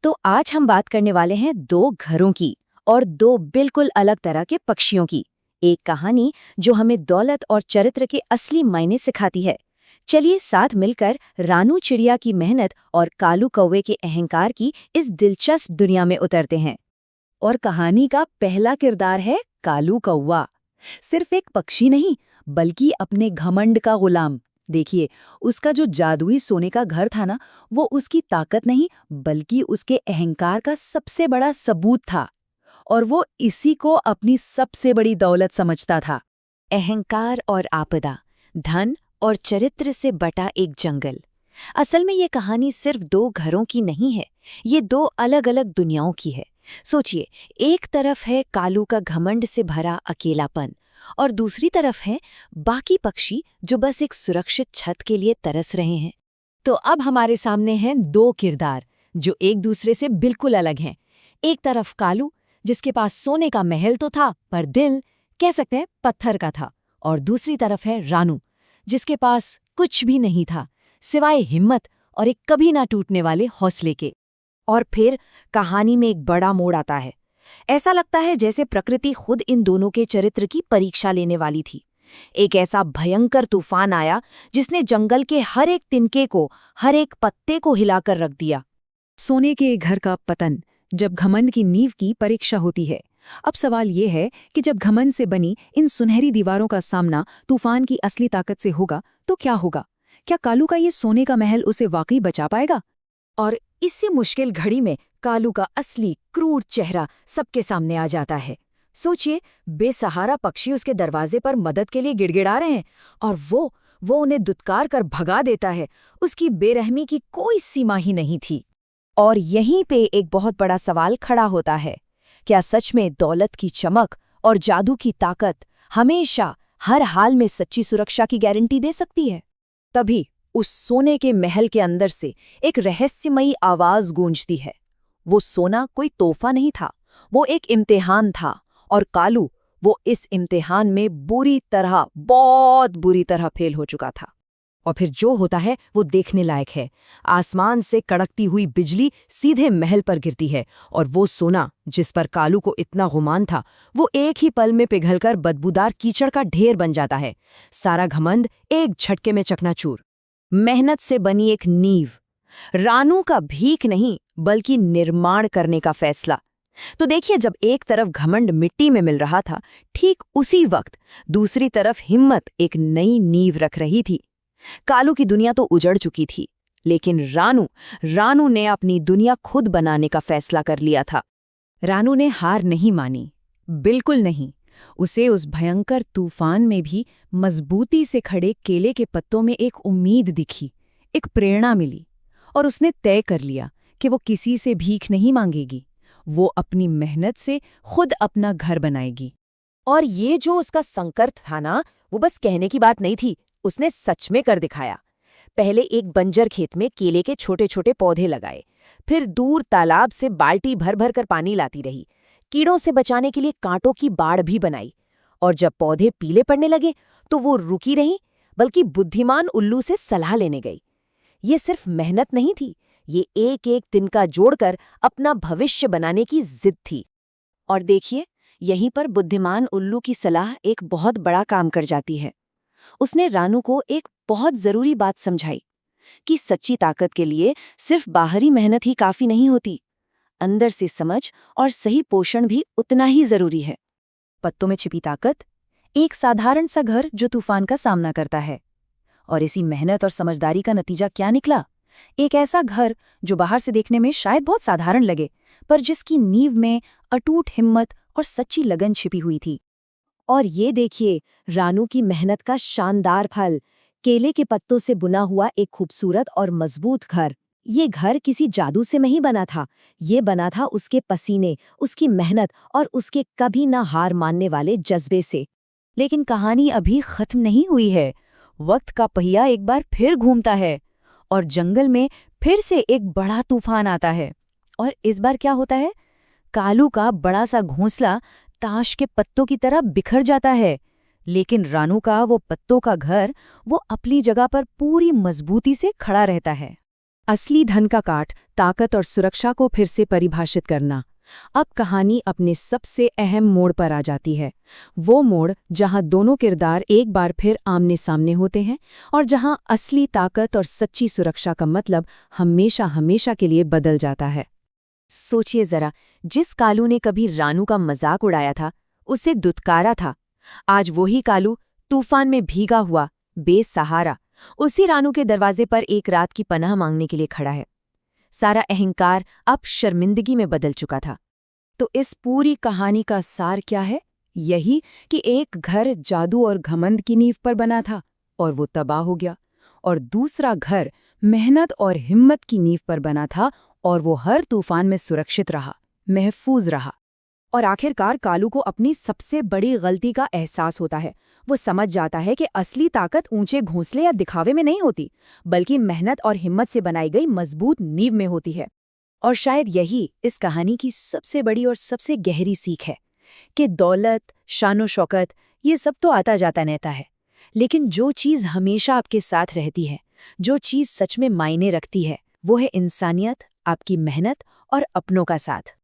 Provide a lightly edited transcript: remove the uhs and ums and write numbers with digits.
तो आज हम बात करने वाले हैं दो घरों की और दो बिल्कुल अलग तरह के पक्षियों की। एक कहानी जो हमें दौलत और चरित्र के असली मायने सिखाती है। चलिए साथ मिलकर रानू चिड़िया की मेहनत और कालू कौवे के अहंकार की इस दिलचस्प दुनिया में उतरते हैं। और कहानी का पहला किरदार है कालू कौवा। सिर्फ एक पक्षी नहीं, बल्कि अपने घमंड का गुलाम। देखिए, उसका जो जादुई सोने का घर था ना, वो उसकी ताकत नहीं बल्कि उसके अहंकार का सबसे बड़ा सबूत था। और वो इसी को अपनी सबसे बड़ी दौलत समझता था। अहंकार और आपदा, धन और चरित्र से बटा एक जंगल। असल में ये कहानी सिर्फ दो घरों की नहीं है, ये दो अलग अलग दुनियाओं की है। सोचिए, एक तरफ है कालू का घमंड से भरा अकेलापन और दूसरी तरफ है बाकी पक्षी जो बस एक सुरक्षित छत के लिए तरस रहे हैं। तो अब हमारे सामने हैं दो किरदार जो एक दूसरे से बिल्कुल अलग हैं। एक तरफ कालू, जिसके पास सोने का महल तो था पर दिल, कह सकते हैं, पत्थर का था। और दूसरी तरफ है रानू, जिसके पास कुछ भी नहीं था सिवाय हिम्मत और एक कभी ना टूटने वाले हौसले के। और फिर कहानी में एक बड़ा मोड़ आता है। ऐसा लगता है जैसे प्रकृति खुद इन दोनों के चरित्र की परीक्षा लेने वाली थी। एक ऐसा भयंकर तूफान आया जिसने जंगल के हर एक तिनके को, हर एक पत्ते को हिलाकर रख दिया। सोने के घर का पतन, जब घमंड की नींव की परीक्षा होती है। अब सवाल ये है कि जब घमंड से बनी इन सुनहरी दीवारों का सामना तूफान की असली ताकत से होगा तो क्या होगा? क्या कालू का ये सोने का महल उसे वाकई बचा पाएगा? और इसी मुश्किल घड़ी में कालू का असली क्रूर चेहरा सबके सामने आ जाता है। सोचिए, बेसहारा पक्षी उसके दरवाजे पर मदद के लिए गिड़गिड़ा रहे हैं और वो उन्हें दुत्कार कर भगा देता है। उसकी बेरहमी की कोई सीमा ही नहीं थी। और यहीं पे एक बहुत बड़ा सवाल खड़ा होता है, क्या सच में दौलत की चमक और जादू की ताकत हमेशा हर हाल में सच्ची सुरक्षा की गारंटी दे सकती है? तभी उस सोने के महल के अंदर से एक रहस्यमयी आवाज गूंजती है। वो सोना कोई तोहफा नहीं था, वो एक इम्तिहान था। और कालू, वो इस इम्तिहान में बहुत बुरी तरह फेल हो चुका था। और फिर जो होता है वो देखने लायक है। आसमान से कड़कती हुई बिजली सीधे महल पर गिरती है और वो सोना जिस पर कालू को इतना गुमान था, वो एक ही पल में पिघलकर बदबूदार कीचड़ का ढेर बन जाता है। सारा घमंड एक झटके में चकनाचूर। मेहनत से बनी एक नींव, रानू का भीख नहीं बल्कि निर्माण करने का फैसला। तो देखिए, जब एक तरफ घमंड मिट्टी में मिल रहा था, ठीक उसी वक्त दूसरी तरफ हिम्मत एक नई नींव रख रही थी। कालू की दुनिया तो उजड़ चुकी थी, लेकिन रानू ने अपनी दुनिया खुद बनाने का फैसला कर लिया था। रानू ने हार नहीं मानी, बिल्कुल नहीं। उसे उस भयंकर तूफान में भी मजबूती से खड़े केले के पत्तों में एक उम्मीद दिखी, एक प्रेरणा मिली। और उसने तय कर लिया कि वो किसी से भीख नहीं मांगेगी, वो अपनी मेहनत से खुद अपना घर बनाएगी। और ये जो उसका संकल्प था ना, वो बस कहने की बात नहीं थी, उसने सच में कर दिखाया। पहले एक बंजर खेत में केले के छोटे छोटे पौधे लगाए, फिर दूर तालाब से बाल्टी भर भर कर पानी लाती रही, कीड़ों से बचाने के लिए कांटों की बाड़ भी बनाई। और जब पौधे पीले पड़ने लगे तो वो रुकी नहीं, बल्कि बुद्धिमान उल्लू से सलाह लेने गई। ये सिर्फ मेहनत नहीं थी, ये एक एक तिनका जोड़कर अपना भविष्य बनाने की जिद थी। और देखिए, यहीं पर बुद्धिमान उल्लू की सलाह एक बहुत बड़ा काम कर जाती है। उसने रानू को एक बहुत जरूरी बात समझाई कि सच्ची ताकत के लिए सिर्फ बाहरी मेहनत ही काफी नहीं होती, अंदर से समझ और सही पोषण भी उतना ही जरूरी है। पत्तों में छिपी ताकत, एक साधारण सा घर जो तूफान का सामना करता है। और इसी मेहनत और समझदारी का नतीजा क्या निकला? एक ऐसा घर जो बाहर से देखने में शायद बहुत साधारण लगे, पर जिसकी नींव में अटूट हिम्मत और सच्ची लगन छिपी हुई थी। और ये देखिए, रानू की मेहनत का शानदार फल, केले के पत्तों से बुना हुआ एक खूबसूरत और मजबूत घर। ये घर किसी जादू से नहीं बना था, ये बना था उसके पसीने, उसकी मेहनत और उसके कभी ना हार मानने वाले जज्बे से। लेकिन कहानी अभी खत्म नहीं हुई है। वक्त का पहिया एक बार फिर घूमता है और जंगल में फिर से एक बड़ा तूफान आता है। और इस बार क्या होता है? कालू का बड़ा सा घोंसला ताश के पत्तों की तरह बिखर जाता है, लेकिन रानू का वो पत्तों का घर, वो अपनी जगह पर पूरी मजबूती से खड़ा रहता है। असली धन का काट, ताकत और सुरक्षा को फिर से परिभाषित करना। अब कहानी अपने सबसे अहम मोड़ पर आ जाती है। वो मोड़ जहां दोनों किरदार एक बार फिर आमने सामने होते हैं और जहां असली ताकत और सच्ची सुरक्षा का मतलब हमेशा हमेशा के लिए बदल जाता है। सोचिए जरा, जिस कालू ने कभी रानू का मजाक उड़ाया था, उसे दुत्कारा था, आज वही कालू तूफान में भीगा हुआ, बेसहारा, उसी रानू के दरवाजे पर एक रात की पनाह मांगने के लिए खड़ा है। सारा अहंकार अब शर्मिंदगी में बदल चुका था। तो इस पूरी कहानी का सार क्या है? यही कि एक घर जादू और घमंड की नींव पर बना था और वो तबाह हो गया, और दूसरा घर मेहनत और हिम्मत की नींव पर बना था और वो हर तूफान में सुरक्षित रहा, महफूज रहा। और आखिरकार कालू को अपनी सबसे बड़ी गलती का एहसास होता है। वो समझ जाता है कि असली ताकत ऊंचे घोंसले या दिखावे में नहीं होती, बल्कि मेहनत और हिम्मत से बनाई गई मजबूत नींव में होती है। और शायद यही इस कहानी की सबसे बड़ी और सबसे गहरी सीख है कि दौलत, शानो शौकत, ये सब तो आता जाता रहता है, लेकिन जो चीज़ हमेशा आपके साथ रहती है, जो चीज़ सच में मायने रखती है, वो है इंसानियत, आपकी मेहनत और अपनों का साथ।